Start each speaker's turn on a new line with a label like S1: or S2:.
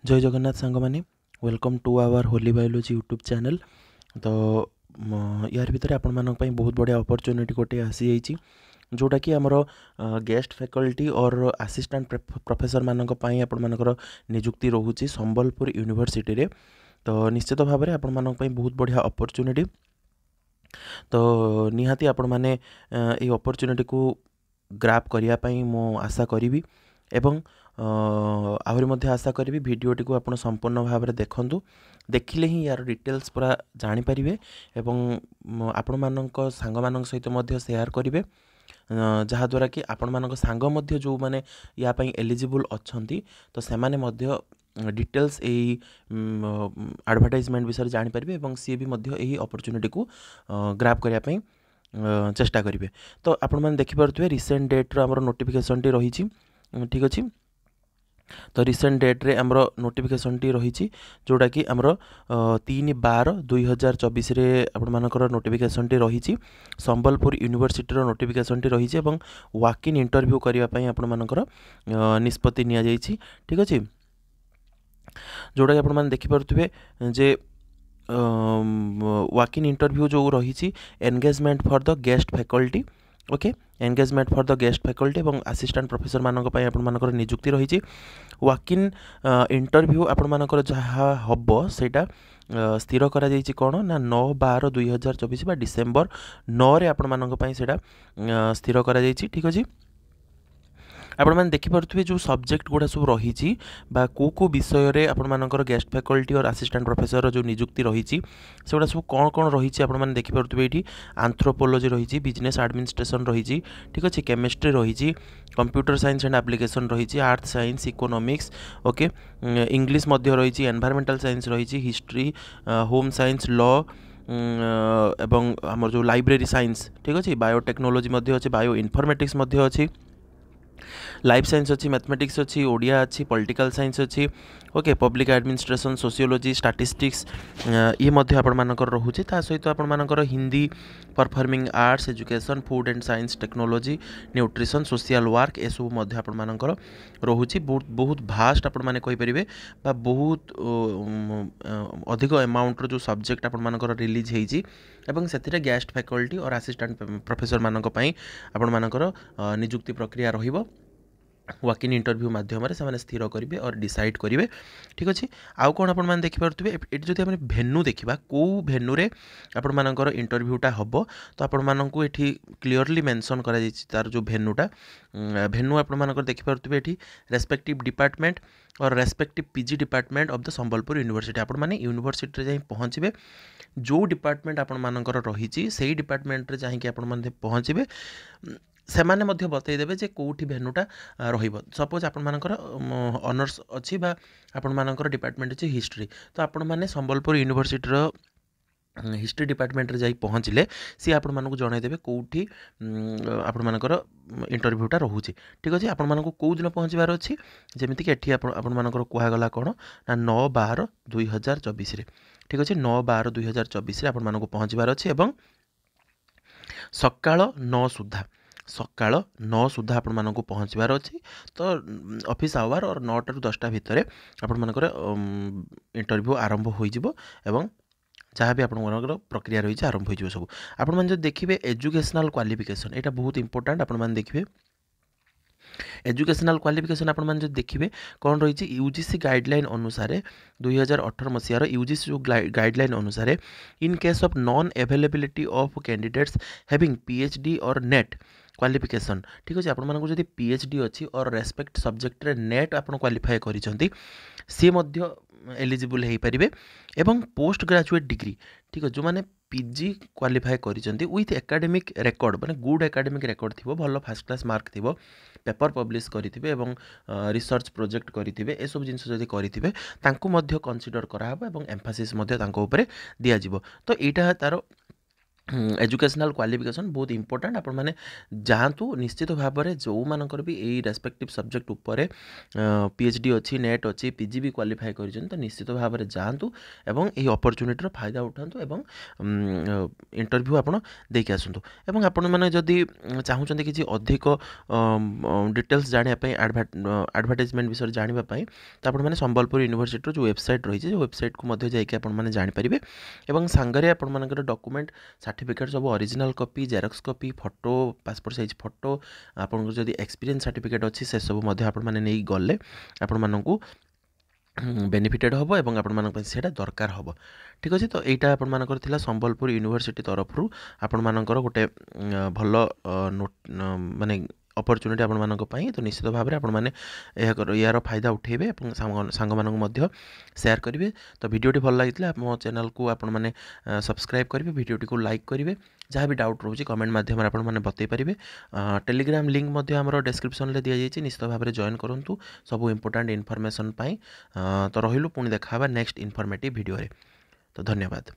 S1: जय जगन्नाथ सांग मैंने welcome to our holy biology YouTube channel. तो यार भितर आपण मानक पई बहुत बढ़िया अपॉर्चुनिटी गोटे आसी जाइए जोटा कि आमर गेस्ट फैकल्टी और असिस्टेंट प्रोफेसर मानक पई आपण मानकर नियुक्ति रोचे संबलपुर यूनिवर्सिटी रे। तो निश्चित भाव में आपण मानक पई बहुत बढ़िया अपॉर्चुनिटी। तो निहाती आपण माने ये अपॉर्चुनिटी को ग्राप करिया पई मो आशा करी एवं आहरी मध्य आशा करी भिडटी को आप संपूर्ण भाव में देखूँ देखिले ही यार डिटेल्स पूरा जानीपारे एवं आपण मानक सांग मान सहित सेयार करेंगे जहाँद्वारा कि आपण मानक सांग मध्य जो माने या पई एलिजिबल अच्छी तो सेमाने मध्य डिटेल्स यही एडवर्टाइजमेंट विषय जानीपारे और सी भी यही अपॉर्चुनिटी को ग्राब करने चेष्टा करेंगे। तो आपण मैंने देखिपे रिसेंट डेट्र आमर नोटिफिकेशन टी रही ठीक अच्छे। तो रिसेंट डेट्रे आमर नोटिफिकेशन टी रही जोटा कि आमर 3/12/2024 आपण मानकर नोटिफिकेशन टी रही संबलपुर यूनिवर्सिटी नोटिफिकेशन टी रही वाक इन इंटरव्यू करने आपण मानकर निष्पत्ति निया जाइछि ठीक अच्छे। जोटा कि आपण माने देखिपे जे वाक इन इंटरव्यू जो रही engagement for the guest faculty okay engagement for the guest faculty और असिस्टेंट प्रोफेसर मानक पई आपण मानकर नियुक्ति रही वाक इन इंटरव्यू आपण मानकर जहाँ हम सेटा स्थिर करा जाइछि कौन ना 9/12/2024 बा डिसेम्बर 9 रे आपण मानक पई सेटा स्थिर करा जाइछि ठीक अछि। आपण मैंने देखिपे जो सब्जेक्ट गुड़ा सब रही को विषय रे आपण मानकर गेस्ट फैकल्टी और असिस्टेंट प्रोफेसर जो नियुक्ति रही से सब कौन कौन रही है देखिपे ये आंथ्रोपोलॉजी रही बिजनेस एडमिनिस्ट्रेशन रही ठीक अच्छे केमिस्ट्री रही कंप्यूटर साइंस एंड एप्लिकेशन रही earth science economics okay English रही एनवायरमेंटल साइंस रही हिस्ट्री होम साइंस लॉ एवं आमर जो लाइब्रेरी साइंस ठीक अच्छे बायोटेक्नोलोजी अच्छे बायो इनफॉर्मेटिक्स अच्छी लाइफ साइंस अच्छी मैथमेटिक्स अच्छी ओडिया अच्छी पॉलिटिकल साइंस अच्छी okay public administration sociology statistics ये आपण मानकर रोचे ता सहित आपण मानकर Hindi performing arts education food and science technology nutrition social work ए सब आपण मानकर रोचे बहुत बहुत भास्ट आपण माने कहि परिबे बा बहुत अधिक अमाउंट जो सब्जेक्ट आपण मानकर रिलीज हेची एवं से गेस्ट फैकल्टी और असिस्टेंट प्रोफेसर मानक पई आपण मानकर नियुक्ति प्रक्रिया रहिबो वाक इन इंटरव्यू मध्यम से स्थिर करेंगे और डिसाइड करेंगे ठीक अच्छे। आउ कौन आप देखिपे ये जो आम भेन्यू देखा कौ भेन्यू रे आपण मानकर इंटरव्यूटा हम तो आपण मानक ये क्लीयरली मेंशन कर तार जो भेन्यूटा भेन्यू आपण मानकर देखिपे ये रेस्पेक्टिव डिपार्टमेंट और respective PG department of the Sambalpur university आपण माने यूनिवर्सिटी जाई पहुँचे जो डिपार्टमेंट आपण मानकर रही से डिपार्टमेंट जाकि आपण माने पहुँचे से माने मध्य बतईदेवे जे कौटी भेन्यूटा रहिबो सपोज आपण मानकर ऑनर्स अच्छी बा आपण मानकर डिपार्टमेंट अच्छी हिस्ट्री तो आपण माने संबलपुर यूनिवर्सिटी हिस्ट्री डिपार्टमेंट रे जाई पहुँचले सी आपण मानक जनईदेवे कौटी आपण मानकर इंटरव्यूटा रोचे ठीक अच्छे। आपण मानक कौ दिन पहुँचबार अच्छी जमीक कि आपण मानकर कहगला कौन ना 9/12/2024 ठीक अच्छे 9/12/2024 आपण मानक पहुँचबार अच्छे एवं सकाळ 9 सुधा सकाळ 9 सुधा आपण मानक पहुँचबार अच्छी तो ऑफिस आवर और 9 ରୁ 10ଟା भितर आपण मानकर इंटरव्यू आरंभ हो एवं जहाँ भी आपंकर प्रक्रिया रही है आरंभ हो सब। आपण मैंने जो देखिए एजुकेशनल क्वालिफिकेशन यहाँ बहुत इंपोर्टेंट आपण मैंने देखिए एजुकेशनल क्वालिफिकेशन आपण मैंने जो देखिए कौन रही यूजीसी गाइडलाइन अनुसार 2018 मसीहार यूजीसी जो गाइडलाइन अनुसार in case of non availability of candidates having PhD और नेट क्वालिफिकेशन ठीक अच्छे आपण मानक जदि पीएचडी अच्छी और रेस्पेक्ट सब्जेक्ट रे नेट आपण क्वालिफाई करिसेंती सी मध्य एलिजिबल हो पारे एवं पोस्ट ग्रेजुएट डिग्री ठीक है जो मैंने पीजी क्वालिफाई करिसेंती विथ एकेडमिक रेकर्ड माने गुड एकेडमिक रेकर्ड थिबो भलो फर्स्ट क्लास मार्क थिबो पेपर पब्लिश करिथिबे एवं रिसर्च प्रोजेक्ट करिथिबे ए सब जिंस जदि करिथिबे तांको मध्य कंसीडर कराहबो एवं एम्फासिस मध्य तांको ऊपर दिया जिवो। तो एटा तारो एजुकेशनल क्वालिफिकेशन बहुत इंपोर्टेंट आपण मैंने जातु निश्चित भाव में जो मानकर भी यही रेस्पेक्टिव सब्जेक्ट उपर पीएचडी अच्छी नेट अच्छी पीजी भी क्वालिफाई कर तो निश्चित भाव में जातु एवं यही अपॉर्चुनिटीर फायदा उठातु एवं इंटरव्यू आपण देके आसतु एवं आपण मैंने जदि चाहूँगी किसी अधिक डिटेल्स जानापी एडवर्टाइजमेंट विषय जानापी तो आपण मैंने संबलपुर यूनिवर्सिटी जो वेबसाइट रही है वेबसाइट को जाकि जानीपारे और सांगे आपण डॉक्यूमेंट सर्टिफिकेट सब original copy xerox copy photo passport size photo आपन जदि एक्सपीरियंस सर्टिफिकेट अच्छी से सब आपण मैंने नहीं गले आपण मानकू बेनिफिटेड हम और आपण से दरकार हम ठीक अच्छे तो यहाँ आपण मानकर संबलपुर यूनिवर्सिटी तरफ आपण मानकर गोटे भल माने अपॉर्चुनिटी आपण मानक पई तो निश्चित भाव में आपण माने यार फायदा उठेबे सांग मानक शेयर करेंगे तो वीडियोटी भल लगी मो चैनल को आपण माने सब्सक्राइब करेंगे वीडियोटी को लाइक करेंगे जहाँ भी डाउट रोचे कमेंट माध्यम आपण माने बतई पारे टेलीग्राम लिंक मध्य आमर डिस्क्रिप्शन में दि जाइए निश्चित भाव में जॉइन करूँ सब इंपोर्टेंट इनफॉरमेशन पाई तो रहिलु पुणी देखा नेक्स्ट इनफॉर्मेटिव वीडियो रे तो धन्यवाद।